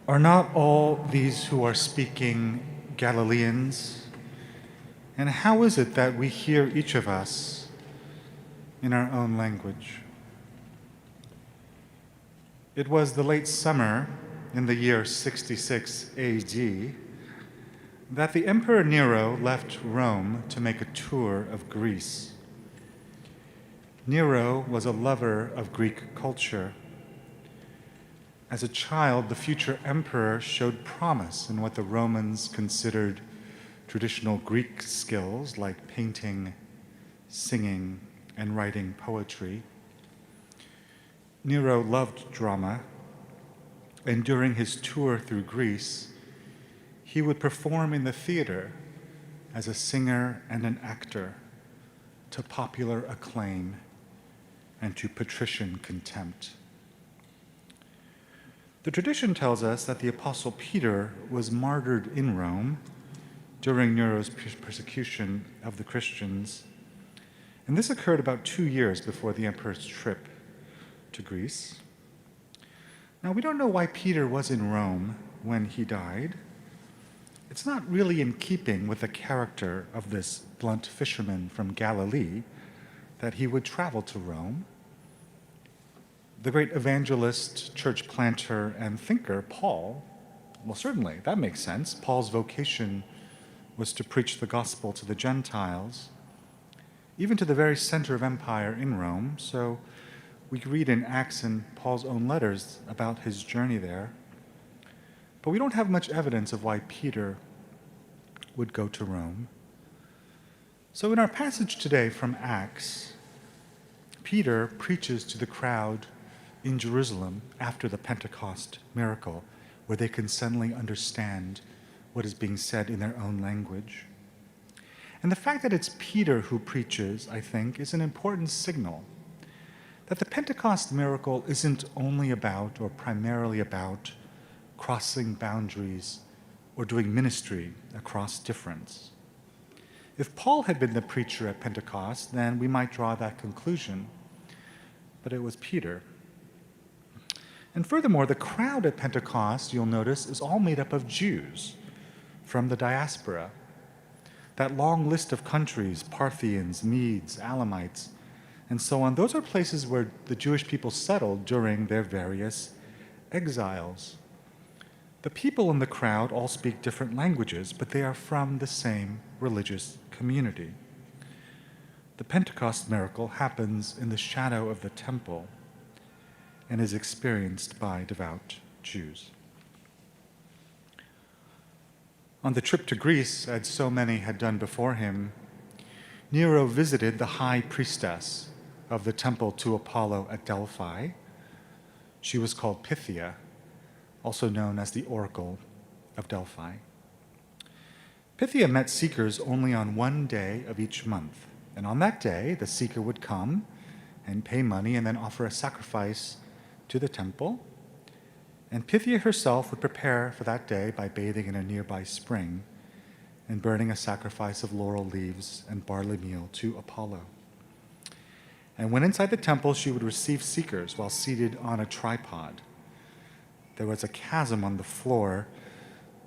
Are not all these who are speaking Galileans? And how is it that we hear each of us in our own language? It was the late summer in the year 66 AD that the Emperor Nero left Rome to make a tour of Greece. Nero was a lover of Greek culture. As a child, the future emperor showed promise in what the Romans considered traditional Greek skills like painting, singing, and writing poetry. Nero loved drama, and during his tour through Greece, he would perform in the theater as a singer and an actor to popular acclaim and to patrician contempt. The tradition tells us that the Apostle Peter was martyred in Rome during Nero's persecution of the Christians, and this occurred about 2 years before the emperor's trip to Greece. Now, we don't know why Peter was in Rome when he died. It's not really in keeping with the character of this blunt fisherman from Galilee that he would travel to Rome. The great evangelist, church planter, and thinker, Paul, well, certainly, that makes sense. Paul's vocation was to preach the gospel to the Gentiles, even to the very center of empire in Rome. So we read in Acts and Paul's own letters about his journey there. But we don't have much evidence of why Peter would go to Rome. So in our passage today from Acts, Peter preaches to the crowd in Jerusalem after the Pentecost miracle, where they can suddenly understand what is being said in their own language. And the fact that it's Peter who preaches, I think, is an important signal that the Pentecost miracle isn't only about or primarily about crossing boundaries or doing ministry across difference. If Paul had been the preacher at Pentecost, then we might draw that conclusion, but it was Peter. And furthermore, the crowd at Pentecost, you'll notice, is all made up of Jews from the diaspora. That long list of countries, Parthians, Medes, Alamites, and so on, those are places where the Jewish people settled during their various exiles. The people in the crowd all speak different languages, but they are from the same religious community. The Pentecost miracle happens in the shadow of the temple and is experienced by devout Jews. On the trip to Greece, as so many had done before him, Nero visited the high priestess of the temple to Apollo at Delphi. She was called Pythia, also known as the Oracle of Delphi. Pythia met seekers only on one day of each month, and on that day, the seeker would come and pay money and then offer a sacrifice to the temple, and Pythia herself would prepare for that day by bathing in a nearby spring and burning a sacrifice of laurel leaves and barley meal to Apollo. And when inside the temple, she would receive seekers while seated on a tripod. There was a chasm on the floor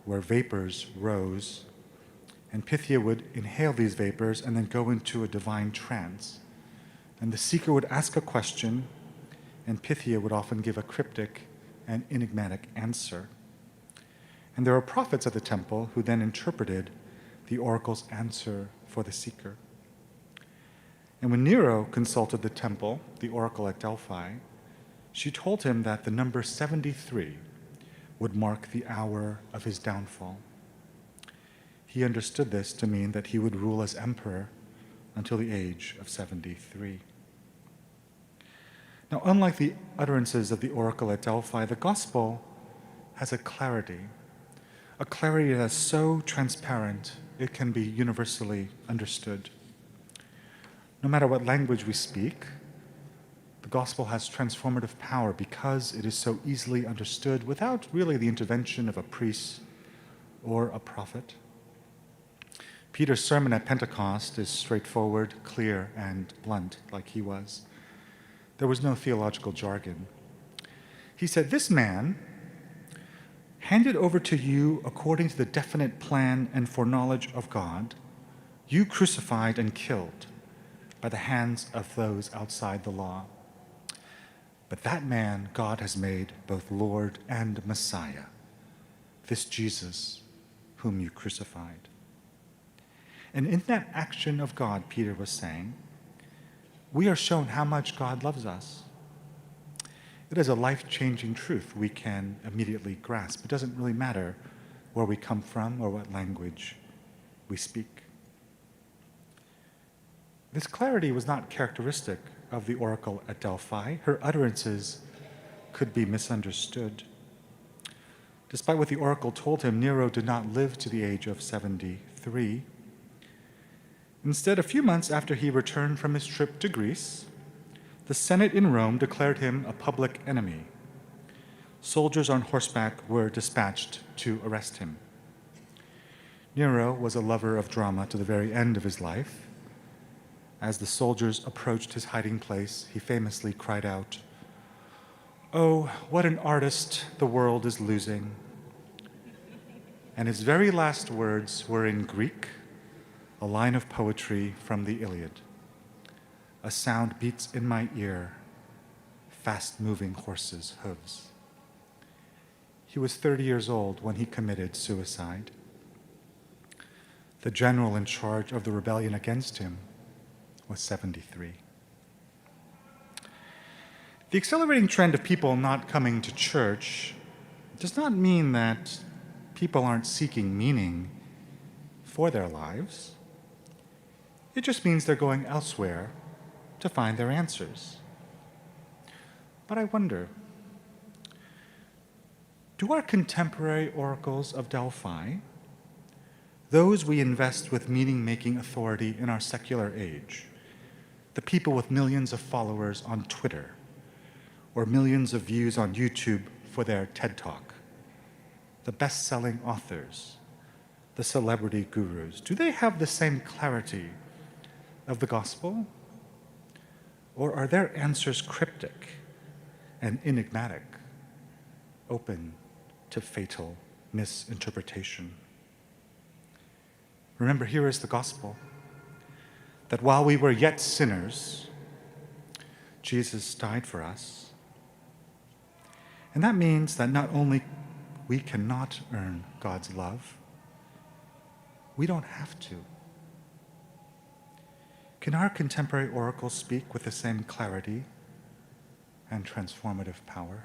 where vapors rose, and Pythia would inhale these vapors and then go into a divine trance. And the seeker would ask a question, and Pythia would often give a cryptic and enigmatic answer. And there were prophets at the temple who then interpreted the oracle's answer for the seeker. And when Nero consulted the temple, the oracle at Delphi, she told him that the number 73 would mark the hour of his downfall. He understood this to mean that he would rule as emperor until the age of 73. Now, unlike the utterances of the oracle at Delphi, the gospel has a clarity that is so transparent it can be universally understood. No matter what language we speak, the gospel has transformative power because it is so easily understood without really the intervention of a priest or a prophet. Peter's sermon at Pentecost is straightforward, clear, and blunt, like he was. There was no theological jargon. He said, "This man, handed over to you according to the definite plan and foreknowledge of God, you crucified and killed by the hands of those outside the law. But that man God has made both Lord and Messiah, this Jesus whom you crucified. And in that action of God, Peter was saying, we are shown how much God loves us. It is a life-changing truth we can immediately grasp. It doesn't really matter where we come from or what language we speak. This clarity was not characteristic of the oracle at Delphi. Her utterances could be misunderstood. Despite what the oracle told him, Nero did not live to the age of 73. Instead, a few months after he returned from his trip to Greece, the Senate in Rome declared him a public enemy. Soldiers on horseback were dispatched to arrest him. Nero was a lover of drama to the very end of his life. As the soldiers approached his hiding place, he famously cried out, "Oh, what an artist the world is losing." And his very last words were in Greek, a line of poetry from the Iliad. A sound beats in my ear, fast-moving horses' hooves. He was 30 years old when he committed suicide. The general in charge of the rebellion against him was 73. The accelerating trend of people not coming to church does not mean that people aren't seeking meaning for their lives. It just means they're going elsewhere to find their answers. But I wonder, do our contemporary oracles of Delphi, those we invest with meaning-making authority in our secular age, the people with millions of followers on Twitter or millions of views on YouTube for their TED Talk, the best-selling authors, the celebrity gurus, do they have the same clarity of the gospel? Or are their answers cryptic and enigmatic, open to fatal misinterpretation? Remember, here is the gospel, that while we were yet sinners, Jesus died for us. And that means that not only we cannot earn God's love, we don't have to. Can our contemporary oracles speak with the same clarity and transformative power?